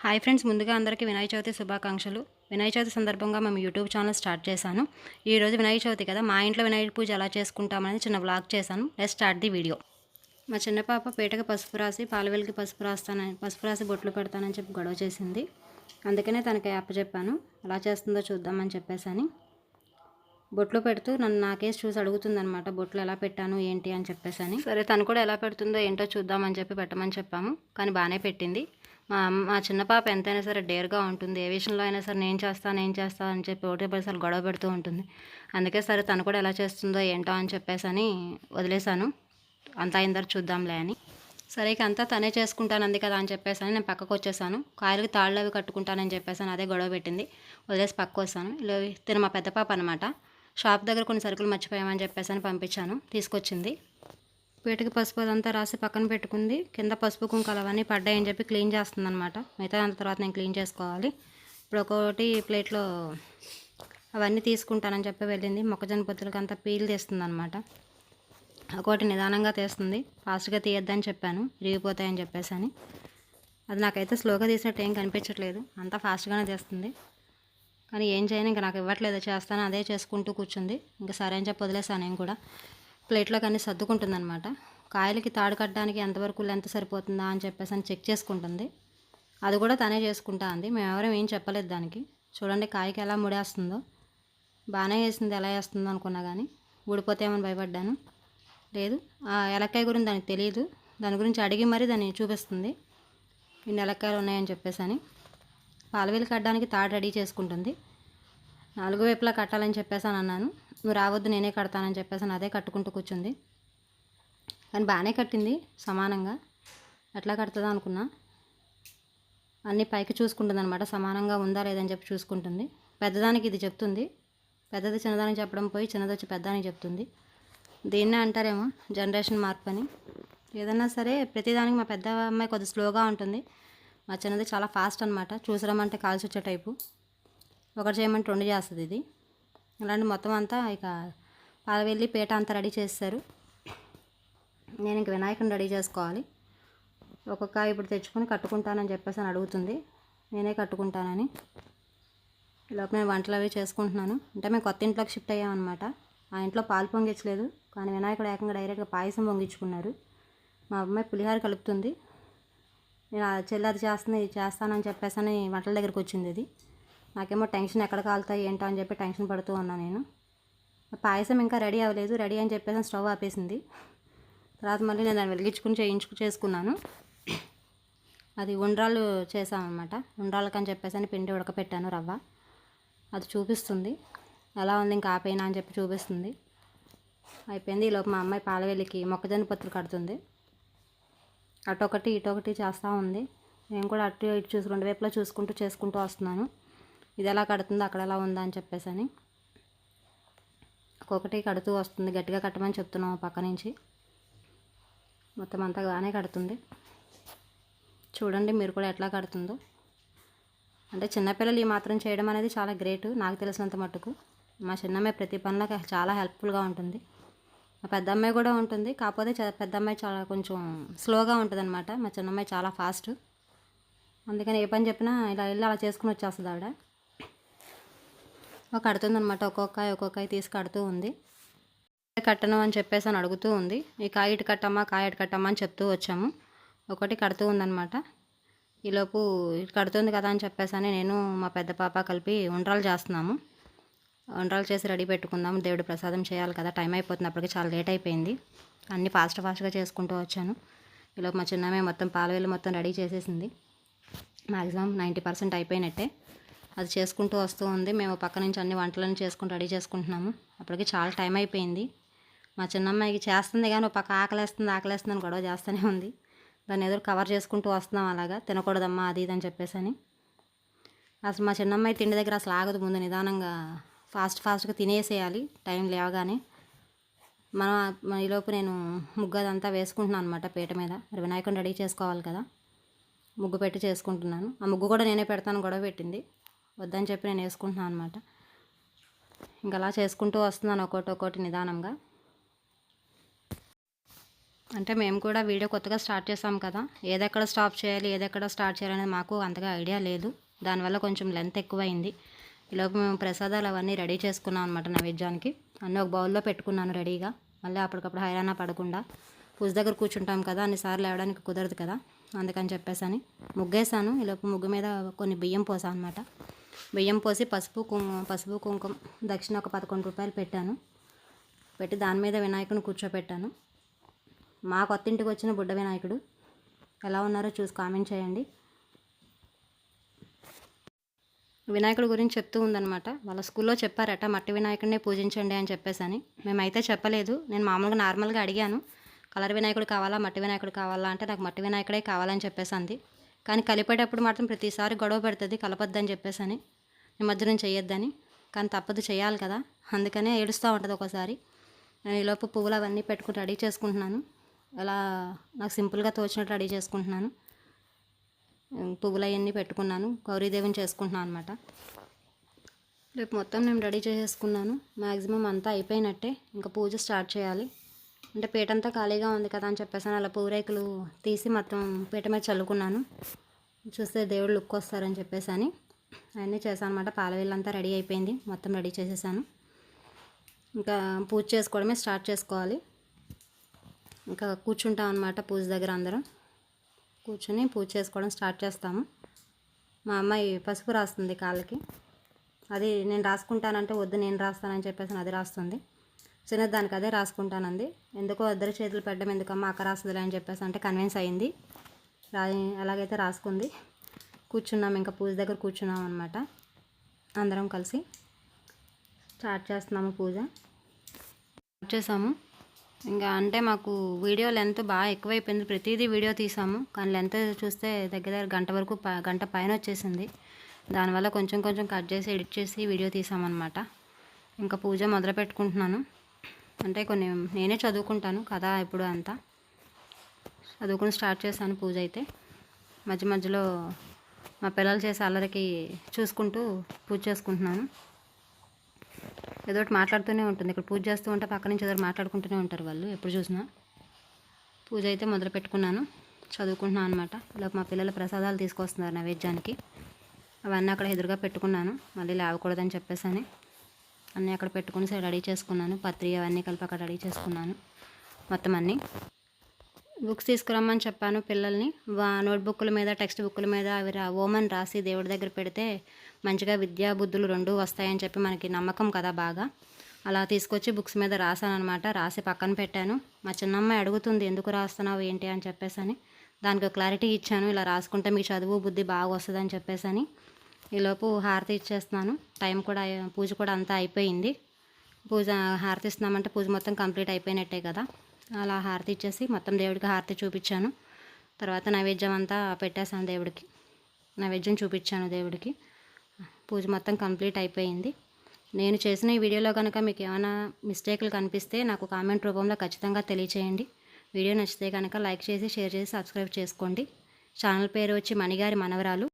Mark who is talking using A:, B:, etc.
A: Hi friends, ముందుగా అందరికీ వినాయక చవితి శుభాకాంక్షలు. వినాయక చవితి సందర్భంగా మేము యూట్యూబ్ ఛానల్ స్టార్ట్ చేశాను. ఈరోజు వినాయక చవితి కదా, మా ఇంట్లో వినాయక పూజ ఎలా చేసుకుంటామనేది చిన్న వ్లాగ్ చేశాను. Let's start the video. మా చిన్న పాప పీటకి పసుపు రాసి పాలవెల్లికి పసుపు రాసి బొట్లు పెడతానని చెప్పి గొడవ చేసింది. అందుకనే తనకి అప్పచెప్పాను. ఎలా చేస్తుందో చూద్దామని చెప్పేసని బొట్లు పెడుతూ నాకేసి చూసి అడుగుతుందనమాట, బొట్లు ఎలా పెట్టాను ఏంటి అని చెప్పేసని. సరే, తను కూడా ఎలా పెడుతుందో ఏంటో చూద్దామని చెప్పి పెట్టమని చెప్పాము. కానీ బాగానే పెట్టింది. మా చిన్న పాప ఎంతైనా సరే డేర్గా ఉంటుంది. ఏ విషయంలో అయినా సరే నేను చేస్తాను అని చెప్పి ఒకటే పరిసరాలు గొడవ పెడుతూ ఉంటుంది. అందుకే సరే తను కూడా ఎలా చేస్తుందో ఏంటో అని చెప్పేసని వదిలేశాను. అంతా అయిందర చూద్దాంలే అని. సరే, ఇక అంతా తనే చేసుకుంటానంది కదా అని చెప్పేసని నేను పక్కకు వచ్చేసాను. కాయలకి తాళ్ళు అవి కట్టుకుంటానని చెప్పేసాను. అదే గొడవ పెట్టింది. వదిలేసి పక్కకు వస్తాను. ఇలా తిన మా పెద్ద పాప అనమాట. షాప్ దగ్గర కొన్ని సరుకులు మర్చిపోయామని చెప్పేసి పంపించాను. తీసుకొచ్చింది. పీటకి పసుపు అదంతా రాసి పక్కన పెట్టుకుంది. కింద పసుపు కుంకాలు అవన్నీ పడ్డాయని చెప్పి క్లీన్ చేస్తుంది అనమాట. మిగతా అంత తర్వాత నేను క్లీన్ చేసుకోవాలి. ఇప్పుడు ఒక్కొక్కటి ప్లేట్లో అవన్నీ తీసుకుంటానని చెప్పి వెళ్ళింది. మొక్కజొన్న పొత్తులకి అంతా పీల్ తీస్తుంది అనమాట. ఒక్కొక్కటి నిదానంగా తీస్తుంది. ఫాస్ట్గా తీయొద్దని చెప్పాను, విరిగిపోతాయని చెప్పేసి అని. అది నాకైతే స్లోగా తీసినట్టు ఏం కనిపించట్లేదు, అంతా ఫాస్ట్గానే తీస్తుంది. కానీ ఏం చేయను, ఇంకా నాకు ఇవ్వట్లేదు, చేస్తాను అదే చేసుకుంటూ కూర్చుంది. ఇంకా సరే అని చెప్పి వదిలేసాను. నేను కూడా ప్లేట్లోకి అన్నీ సర్దుకుంటుందన్నమాట. కాయలకి తాడు కట్టడానికి ఎంతవరకు లెంత్ సరిపోతుందా అని చెప్పేసి అని చెక్ చేసుకుంటుంది. అది కూడా తనే చేసుకుంటా అంది. మేమెవరం ఏం చెప్పలేదు దానికి. చూడండి కాయకి ఎలా ముడేస్తుందో. బాగానే వేసింది. ఎలా వేస్తుందో అనుకున్నా కానీ ఊడిపోతేమని భయపడ్డాను. లేదు, ఆ ఎలక్కాయ గురించి దానికి తెలియదు. దాని గురించి అడిగి మరీ దాన్ని చూపిస్తుంది. ఇన్ని ఎలక్కాయలు ఉన్నాయని చెప్పేసి అని. పాలవీలు కట్టడానికి తాడు రెడీ చేసుకుంటుంది. 4 వైపులా కట్టాలని చెప్పేసాను అన్నాను. నువ్వు రావద్దు, నేనే కడతానని చెప్పేసాను. అదే కట్టుకుంటూ కూర్చుంది. కానీ బాగానే కట్టింది సమానంగా. ఎట్లా కడుతుందో అనుకున్నా. అన్నీ పైకి చూసుకుంటుంది అనమాట, సమానంగా ఉందా లేదని చెప్పి చూసుకుంటుంది. పెద్దదానికి ఇది చెప్తుంది. పెద్దది చిన్నదానికి చెప్పడం పోయి చిన్నది వచ్చి పెద్దదానికి చెప్తుంది. దీన్నే అంటారేమో జనరేషన్ మార్పు అని. ఏదన్నా సరే ప్రతిదానికి మా పెద్ద అమ్మాయి కొద్దిగా స్లోగా ఉంటుంది. మా చిన్నది చాలా ఫాస్ట్ అనమాట. చూసరమంటే కాల్చి వచ్చే టైపు. ఒకటి చేయమంటే 2 చేస్తుంది ఇది. ఇలాంటి మొత్తం అంతా ఇక పాలవెల్లి పీట అంతా రెడీ చేస్తారు. నేను ఇంక వినాయకుని రెడీ చేసుకోవాలి. ఒక్కొక్క ఇప్పుడు తెచ్చుకొని కట్టుకుంటానని చెప్పేసి అని అడుగుతుంది. నేనే కట్టుకుంటానని. ఈలోపు నేను వంటలు అవి చేసుకుంటున్నాను. అంటే మేము కొత్త ఇంట్లోకి షిఫ్ట్ అయ్యామన్నమాట. ఆ ఇంట్లో పాలు పొంగించలేదు, కానీ వినాయకుడు ఏకంగా డైరెక్ట్గా పాయసం పొంగించుకున్నారు. మా అమ్మాయి పులిహార కలుపుతుంది. నేను ఆ చెల్లి అది చేస్తుంది, ఇది చేస్తానని చెప్పేసి వంటల దగ్గరికి వచ్చింది. ఇది నాకేమో టెన్షన్, ఎక్కడ కాలుతాయి ఏంటో అని చెప్పి టెన్షన్ పడుతూ ఉన్నాను నేను. పాయసం ఇంకా రెడీ అవ్వలేదు. రెడీ అని చెప్పేసి స్టవ్ ఆపేసింది. తర్వాత మళ్ళీ నేను దాన్ని వెలిగించుకుని చేసుకున్నాను. అది ఉండ్రాలు చేసామన్నమాట. ఉండ్రాలకని చెప్పేసి పిండి ఉడకపెట్టాను, రవ్వ. అది చూపిస్తుంది ఎలా ఉంది, ఇంకా ఆపేనా అని చెప్పి చూపిస్తుంది. అయిపోయింది. ఈలోపు మా అమ్మాయి పాలవెల్లికి మొక్కజొన్న పొత్తులు కడుతుంది. అటొకటి ఇటొకటి చేస్తూ ఉంది. నేను కూడా అటు ఇటు చూసి 2 వైపులా చూసుకుంటూ చేసుకుంటూ వస్తున్నాను. ఇది ఎలా కడుతుందో అక్కడ ఎలా ఉందా అని చెప్పేసి అని. ఒక్కొక్కటి కడుతూ వస్తుంది. గట్టిగా కట్టమని చెప్తున్నాము పక్క నుంచి. మొత్తం అంతా బాగానే కడుతుంది. చూడండి మీరు కూడా ఎట్లా కడుతుందో. అంటే చిన్నపిల్లలు ఈ మాత్రం చేయడం అనేది చాలా గ్రేట్ నాకు తెలిసినంత మట్టుకు. మా చిన్నమ్మాయి ప్రతి పనులకు చాలా హెల్ప్ఫుల్గా ఉంటుంది. మా పెద్ద అమ్మాయి కూడా ఉంటుంది. కాకపోతే పెద్ద అమ్మాయి చాలా కొంచెం స్లోగా ఉంటుంది అనమాట. మా చిన్నమ్మాయి చాలా ఫాస్ట్. అందుకని ఏ పని చెప్పినా ఇలా వెళ్ళి అలా చేసుకుని వచ్చేస్తుంది ఆవిడ. కడుతుందనమాట. ఒక్కొక్కాయ తీసి కడుతూ ఉంది. కట్టను అని చెప్పేసి అని అడుగుతూ ఉంది. ఈ కాయ ఇటు కట్టమ్మా, కాయ ఇటు కట్టమ్మా అని చెప్తూ వచ్చాము. ఒకటి కడుతూ ఉందనమాట. ఈలోపు కడుతుంది కదా అని చెప్పేసి అని నేను మా పెద్ద పాప కలిపి ఉండ్రాలు చేస్తున్నాము. వంటలు చేసి రెడీ పెట్టుకుందాం, దేవుడి ప్రసాదం చేయాలి కదా, టైం అయిపోతుంది. అప్పటికి చాలా లేట్ అయిపోయింది. అన్నీ ఫాస్ట్గా చేసుకుంటూ వచ్చాను. ఈలోపు మా చిన్నమ్మాయి మొత్తం పాలవెల్లి మొత్తం రెడీ చేసేసింది. మ్యాక్సిమం 90% అయిపోయినట్టే. అది చేసుకుంటూ వస్తూ ఉంది. మేము పక్క నుంచి అన్ని వంటలను చేసుకుంటూ రెడీ చేసుకుంటున్నాము. అప్పటికి చాలా టైం అయిపోయింది. మా చిన్నమ్మాయికి చేస్తుంది కానీ ఒక పక్క ఆకలేస్తుంది అని గొడవ చేస్తూనే ఉంది. దాన్ని ఎదురు కవర్ చేసుకుంటూ వస్తున్నాం. అలాగా తినకూడదమ్మా అది ఇది అని చెప్పేసి అని. అసలు మా చిన్నమ్మాయి తిండి దగ్గర అసలు ఆగదు. ముందు నిదానంగా ఫాస్ట్గా తినేసేయాలి టైం లేవగానే. ఈలోపు నేను ముగ్గు అదంతా వేసుకుంటున్నాను అనమాట పీట మీద. మరి వినాయకుని రెడీ చేసుకోవాలి కదా, ముగ్గు పెట్టి చేసుకుంటున్నాను. ఆ ముగ్గు కూడా నేనే పెడతాను గొడవ పెట్టింది. వద్దని చెప్పి నేను వేసుకుంటున్నాను అనమాట. ఇంకా అలా చేసుకుంటూ వస్తున్నాను ఒక్కొక్కటి నిదానంగా. అంటే మేము కూడా వీడియో కొత్తగా స్టార్ట్ చేసాం కదా, ఏదెక్కడ స్టాప్ చేయాలి ఏదెక్కడ స్టార్ట్ చేయాలనేది మాకు అంతగా ఐడియా లేదు. దానివల్ల కొంచెం లెంత్ ఎక్కువైంది. ఈలోపు మేము ప్రసాదాలు అవన్నీ రెడీ చేసుకున్నాం అనమాట నైవేద్యానికి. అన్నీ ఒక బౌల్లో పెట్టుకున్నాను రెడీగా. మళ్ళీ అప్పటికప్పుడు హైరాణ పడకుండా పూజ దగ్గర కూర్చుంటాం కదా, అన్నిసార్లు లేవడానికి కుదరదు కదా, అందుకని చెప్పేసి ముగ్గేసాను. ఈలోపు ముగ్గు మీద కొన్ని బియ్యం పోసాను అనమాట. బియ్యం పోసి పసుపు కుంకుమ దక్షిణ ఒక 11 రూపాయలు పెట్టాను. పెట్టి దాని మీద వినాయకుని కూర్చోపెట్టాను. మా కొత్తింటికి వచ్చిన బుడ్డ వినాయకుడు ఎలా ఉన్నారో చూసి కామెంట్ చేయండి. వినాయకుడి గురించి చెప్తూ ఉందన్నమాట. వాళ్ళ స్కూల్లో చెప్పారట మట్టి వినాయకుడినే పూజించండి అని చెప్పేసి. మేమైతే చెప్పలేదు. నేను మామూలుగా నార్మల్గా అడిగాను, కలర్ వినాయకుడు కావాలా మట్టి వినాయకుడు కావాలా అంటే నాకు మట్టి వినాయకుడే కావాలని చెప్పేసి అంది. కానీ కలిపేటప్పుడు మాత్రం ప్రతిసారి గొడవ పెడుతుంది, కలపొద్దని చెప్పేసి నిమజ్జనం చేయొద్దని. కానీ తప్పదు, చేయాలి కదా, అందుకనే ఏడుస్తూ ఉంటుంది ఒకసారి. నేను ఈలోపు పువ్వులు అవన్నీ పెట్టుకుని రెడీ చేసుకుంటున్నాను. అలా నాకు సింపుల్గా తోచినట్టు రెడీ చేసుకుంటున్నాను. పువ్వులు అవన్నీ పెట్టుకున్నాను, గౌరీదేవిని చేసుకుంటున్నాను అనమాట. రేపు మొత్తం నేను రెడీ చేసేసుకున్నాను. మ్యాక్సిమం అంతా అయిపోయినట్టే, ఇంకా పూజ స్టార్ట్ చేయాలి. అంటే పీట అంతా ఖాళీగా ఉంది కదా అని చెప్పేసి అలా పూరేకులు తీసి మొత్తం పీట మీద చల్లుకున్నాను. చూస్తే దేవుడు లుక్ వస్తారని చెప్పేసి అవన్నీ చేశాను అనమాట. పాలవీళ్ళంతా రెడీ అయిపోయింది, మొత్తం రెడీ చేసేసాను. ఇంకా పూజ చేసుకోవడమే స్టార్ట్ చేసుకోవాలి. ఇంకా కూర్చుంటాం అనమాట పూజ దగ్గర. అందరం కూర్చొని పూజ చేసుకోవడం స్టార్ట్ చేస్తాము. మా అమ్మాయి పసుపు రాస్తుంది కాళ్ళకి. అది నేను రాసుకుంటానంటే వద్దు నేను రాస్తానని చెప్పేసి అది రాస్తుంది. చిన్నదానికి అదే రాసుకుంటానంది. ఎందుకో ఇద్దరు చేతులు పెట్టడం ఎందుకమ్మా అక్క రాస్తుందిలే అని చెప్పేసి అంటే కన్విన్స్ అయింది. అలాగైతే రాసుకుంది. కూర్చున్నాం, ఇంకా పూజ దగ్గర కూర్చున్నాం అనమాట. అందరం కలిసి స్టార్ట్ చేస్తున్నాము పూజ. స్టార్ట్ చేసాము. ఇంకా అంటే మాకు వీడియో లెంత్ బాగా ఎక్కువైపోయింది. ప్రతిదీ వీడియో తీసాము, కానీ లెంత్ చూస్తే దగ్గర గంట వరకు గంట పైన వచ్చేసింది. దానివల్ల కొంచెం కొంచెం కట్ చేసి ఎడిట్ చేసి వీడియో తీసామన్నమాట. ఇంకా పూజ మొదలు పెట్టుకుంటున్నాను. అంటే కొన్ని నేనే చదువుకుంటాను కదా, ఇప్పుడు అంతా చదువుకుని స్టార్ట్ చేశాను పూజ అయితే. మధ్య మధ్యలో మా పిల్లలు చేసే అల్లరికి చూసుకుంటూ పూజ చేసుకుంటున్నాను. ఏదో ఒకటి మాట్లాడుతూనే ఉంటుంది. ఇక్కడ పూజ చేస్తూ ఉంటే పక్క నుంచి ఏదో మాట్లాడుకుంటూనే ఉంటారు వాళ్ళు ఎప్పుడు చూసినా. పూజ అయితే మొదలు పెట్టుకున్నాను, చదువుకుంటున్నాను అనమాట. ఇలా మా పిల్లలు ప్రసాదాలు తీసుకొస్తున్నారు నైవేద్యానికి. అవన్నీ అక్కడ ఎదురుగా పెట్టుకున్నాను, మళ్ళీ లేవకూడదని చెప్పేసి అన్నీ అక్కడ పెట్టుకుని రెడీ చేసుకున్నాను. పత్రి అవన్నీ కలిపి అక్కడ రెడీ చేసుకున్నాను మొత్తం అన్నీ. బుక్స్ తీసుకురమ్మని చెప్పాను పిల్లల్ని. నోట్బుక్ల మీద టెక్స్ట్ బుక్ల మీద అవి ఓమని రాసి దేవుడి దగ్గర పెడితే మంచిగా విద్యా బుద్ధులు రెండూ వస్తాయని చెప్పి మనకి నమ్మకం కదా బాగా. అలా తీసుకొచ్చి బుక్స్ మీద రాశాను అనమాట. రాసి పక్కన పెట్టాను. మా చిన్నమ్మాయి అడుగుతుంది ఎందుకు రాస్తున్నావు ఏంటి అని చెప్పేసి. దానికి ఒక క్లారిటీ ఇచ్చాను, ఇలా రాసుకుంటే మీకు చదువు బుద్ధి బాగా వస్తుందని చెప్పేసి. ఈలోపు హారతి ఇచ్చేస్తున్నాను. టైం కూడా పూజ కూడా అంతా అయిపోయింది. పూజ హారతి ఇస్తున్నామంటే పూజ మొత్తం కంప్లీట్ అయిపోయినట్టే కదా. అలా హారతి ఇచ్చేసి మొత్తం దేవుడికి హారతి చూపించాను. తర్వాత నైవేద్యం అంతా పెట్టేశాను దేవుడికి, నైవేద్యం చూపించాను దేవుడికి. పూజ మొత్తం కంప్లీట్ అయిపోయింది. నేను చేసిన ఈ వీడియోలో కనుక మీకు ఏమైనా మిస్టేక్లు కనిపిస్తే నాకు కామెంట్ రూపంలో ఖచ్చితంగా తెలియచేయండి. వీడియో నచ్చితే కనుక లైక్ చేసి షేర్ చేసి సబ్స్క్రైబ్ చేసుకోండి. ఛానల్ పేరు వచ్చి మణిగారి మనవరాలు.